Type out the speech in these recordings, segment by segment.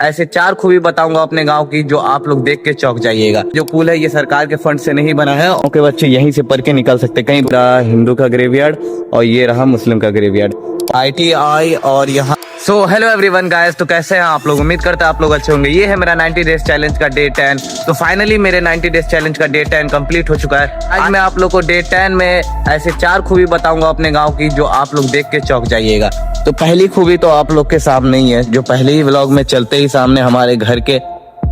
ऐसे 4 खूबी बताऊंगा अपने गांव की जो आप लोग देख के चौंक जाइएगा। जो पुल है ये सरकार के फंड से नहीं बना है, उनके बच्चे यहीं से पढ़ के निकल सकते। कहीं रहा हिंदू का ग्रेवयार्ड और ये रहा मुस्लिम का ग्रेवयार्ड, ITI। और यहाँ हेलो एवरीवन गाइस, तो कैसे हैं आप लोग? उम्मीद करते हैं आप लोग अच्छे होंगे। ये है मेरा 90 डेज चैलेंज का डे 10। तो फाइनली मेरे 90 डेज चैलेंज का डे 10 कंप्लीट हो चुका है। आज मैं आप लोग को डे 10 में ऐसे 4 खूबी बताऊंगा अपने गांव की जो आप लोग देख के चौंक जाइएगा। तो पहली खूबी तो आप लोग के सामने ही है, जो पहले ही व्लॉग में चलते ही सामने हमारे घर के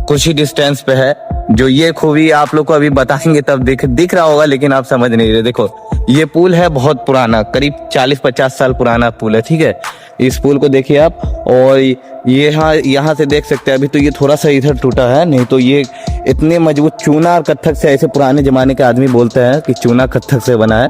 कुछ ही डिस्टेंस पे है। जो ये खूबी आप लोग को अभी बताएंगे तब दिख रहा होगा, लेकिन आप समझ नहीं रहे। देखो ये पुल है बहुत पुराना, करीब 40-50 साल पुराना पुल है, ठीक है। इस पुल को देखिए आप, और ये यहाँ से देख सकते हैं। अभी तो ये थोड़ा सा इधर टूटा है, नहीं तो ये इतने मजबूत चूना और कत्थक से, ऐसे पुराने जमाने के आदमी बोलते हैं कि चूना कत्थक से बना है।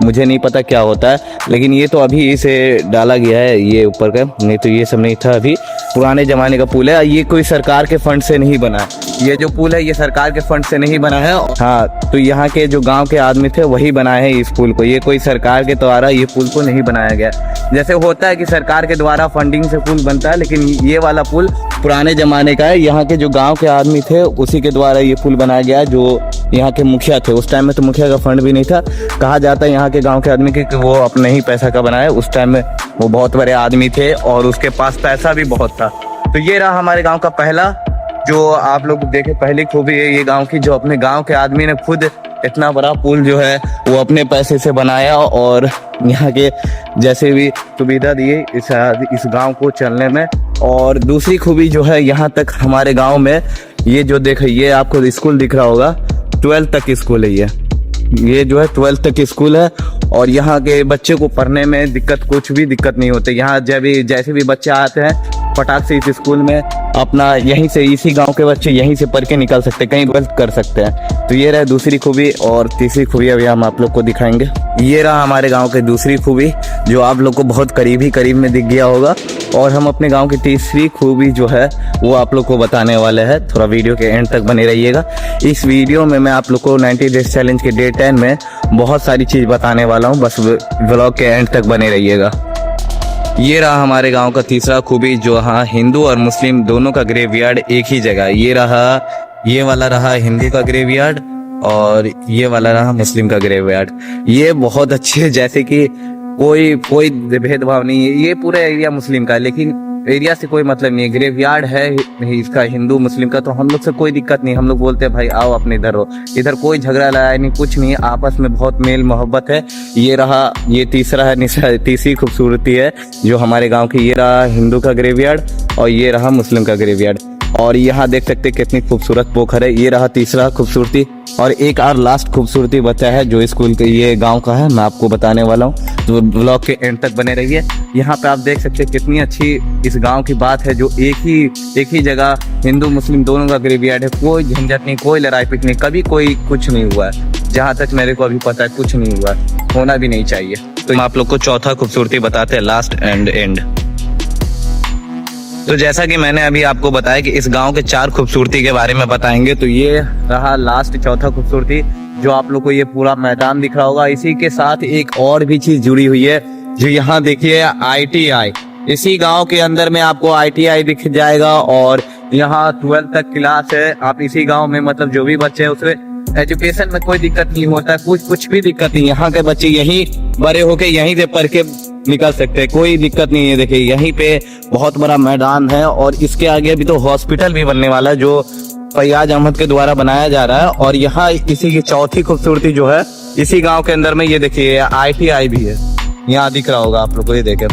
मुझे नहीं पता क्या होता है, लेकिन ये तो अभी इसे डाला गया है ये ऊपर का, नहीं तो ये सब नहीं था। अभी पुराने जमाने का पुल है, ये कोई सरकार के फंड से नहीं बना है। ये जो पुल है ये सरकार के फंड से नहीं बना है। हाँ, तो यहाँ के जो गांव के आदमी थे वही बनाए हैं इस पुल को। ये कोई सरकार के द्वारा ये पुल को नहीं बनाया गया। जैसे होता है कि सरकार के द्वारा फंडिंग से पुल बनता है, लेकिन ये वाला पुल पुराने जमाने का है। यहाँ के जो गांव के आदमी थे उसी के द्वारा ये पुल बनाया गया, जो यहाँ के मुखिया थे। उस टाइम में तो मुखिया का फंड भी नहीं था। कहा जाता है यहाँ के गांव के आदमी कि वो अपने ही पैसा का बनाया। उस टाइम में वो बहुत बड़े आदमी थे और उसके पास पैसा भी बहुत था। तो ये रहा हमारे गाँव का पहला, जो आप लोग देखे पहली खूबी है ये गांव की, जो अपने गांव के आदमी ने खुद इतना बड़ा पुल जो है वो अपने पैसे से बनाया और यहाँ के जैसे भी सुविधा दिए इस गांव को चलने में। और दूसरी खूबी जो है, यहाँ तक हमारे गांव में ये जो देखे, ये आपको स्कूल दिख रहा होगा, 12th तक स्कूल है। ये जो है 12th तक स्कूल है, और यहाँ के बच्चे को पढ़ने में कुछ भी दिक्कत नहीं होती। यहाँ जैसे भी बच्चे आते हैं फटाक से इस स्कूल में अपना यहीं से, इसी गांव के बच्चे यहीं से पढ़ के निकल सकते हैं, कहीं 12th कर सकते हैं। तो ये रहा दूसरी खूबी। और तीसरी खूबी अभी हम आप लोग को दिखाएंगे। ये रहा हमारे गांव की दूसरी खूबी, जो आप लोग को बहुत करीब में दिख गया होगा। और हम अपने गांव की तीसरी खूबी जो है वो आप लोग को बताने वाले हैं। थोड़ा वीडियो के एंड तक बने रहिएगा। इस वीडियो में मैं आप लोग को 90 डेज चैलेंज के डे 10 में बहुत सारी चीज बताने वाला हूँ, बस व्लॉग के एंड तक बने रहिएगा। ये रहा हमारे गांव का तीसरा खूबी, जो हाँ हिंदू और मुस्लिम दोनों का ग्रेवयार्ड एक ही जगह। ये वाला रहा हिंदू का ग्रेवयार्ड और ये वाला रहा मुस्लिम का ग्रेवयार्ड। ये बहुत अच्छे, जैसे कि कोई भेदभाव नहीं है। ये पूरा एरिया मुस्लिम का है, लेकिन एरिया से कोई मतलब नहीं है। ग्रेवयार्ड है इसका हिंदू मुस्लिम का, तो हम लोग से कोई दिक्कत नहीं। हम लोग बोलते हैं भाई आओ अपने इधर हो, इधर कोई झगड़ा लड़ाई नहीं, कुछ नहीं, आपस में बहुत मेल मोहब्बत है। ये रहा, ये तीसरा है, तीसरी खूबसूरती है जो हमारे गांव की। ये रहा हिंदू का ग्रेवयार्ड और ये रहा मुस्लिम का ग्रेवयार्ड। और यहाँ देख सकते कितनी खूबसूरत पोखर है। ये रहा तीसरा खूबसूरती। और एक और लास्ट खूबसूरती बचा है जो स्कूल के, ये गांव का है, मैं आपको बताने वाला हूँ। तो ब्लॉग के एंड तक बने रहिए। यहाँ पे आप देख सकते हैं कितनी अच्छी इस गांव की बात है, जो एक ही जगह हिंदू मुस्लिम दोनों का ग्रेवयार्ड है। कोई झंझट नहीं, कोई लड़ाई पिटनी, कभी कोई कुछ नहीं हुआ है। जहाँ तक मेरे को अभी पता है कुछ नहीं हुआ, होना भी नहीं चाहिए। तो हम आप लोग को चौथा खूबसूरती बताते हैं, लास्ट एंड। तो जैसा कि मैंने अभी आपको बताया कि इस गांव के 4 खूबसूरती के बारे में बताएंगे, तो ये रहा लास्ट चौथा खूबसूरती, जो आप लोग को ये पूरा मैदान दिख रहा होगा। इसी के साथ एक और भी चीज जुड़ी हुई है, जो यहाँ देखिए ITI। इसी गांव के अंदर में आपको ITI दिख जाएगा। और यहाँ 12th तक क्लास है। आप इसी गांव में, मतलब जो भी बच्चे हैं उसमें एजुकेशन में कोई दिक्कत नहीं होता है, कुछ भी दिक्कत नहीं। यहाँ के बच्चे यहीं बड़े होके यहीं से पढ़ के निकल सकते हैं, कोई दिक्कत नहीं है। देखिए यहीं पे बहुत बड़ा मैदान है, और इसके आगे अभी तो हॉस्पिटल भी बनने वाला है, जो फैयाज अहमद के द्वारा बनाया जा रहा है। और यहाँ इसी की चौथी खूबसूरती जो है, इसी गांव के अंदर में ये देखिए ITI भी है। यहाँ दिख रहा होगा आप लोग को, ये देखे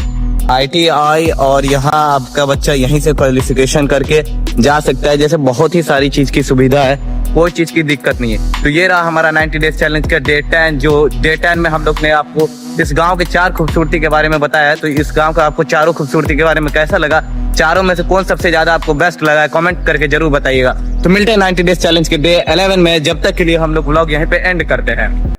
ITI। और यहाँ आपका बच्चा यहीं से क्वालिफिकेशन करके जा सकता है। जैसे बहुत ही सारी चीज की सुविधा है, कोई चीज की दिक्कत नहीं है। तो ये रहा हमारा 90 डेज चैलेंज का डे 10, जो डे 10 में हम लोग ने आपको इस गांव के 4 खूबसूरती के बारे में बताया है। तो इस गांव का आपको चारों खूबसूरती के बारे में कैसा लगा, चारों में से कौन सबसे ज्यादा आपको बेस्ट लगा है, कमेंट करके जरूर बताइएगा। तो मिलते हैं 90 डेज चैलेंज के डे 11 में। जब तक के लिए हम लोग व्लॉग यहीं पे एंड करते हैं।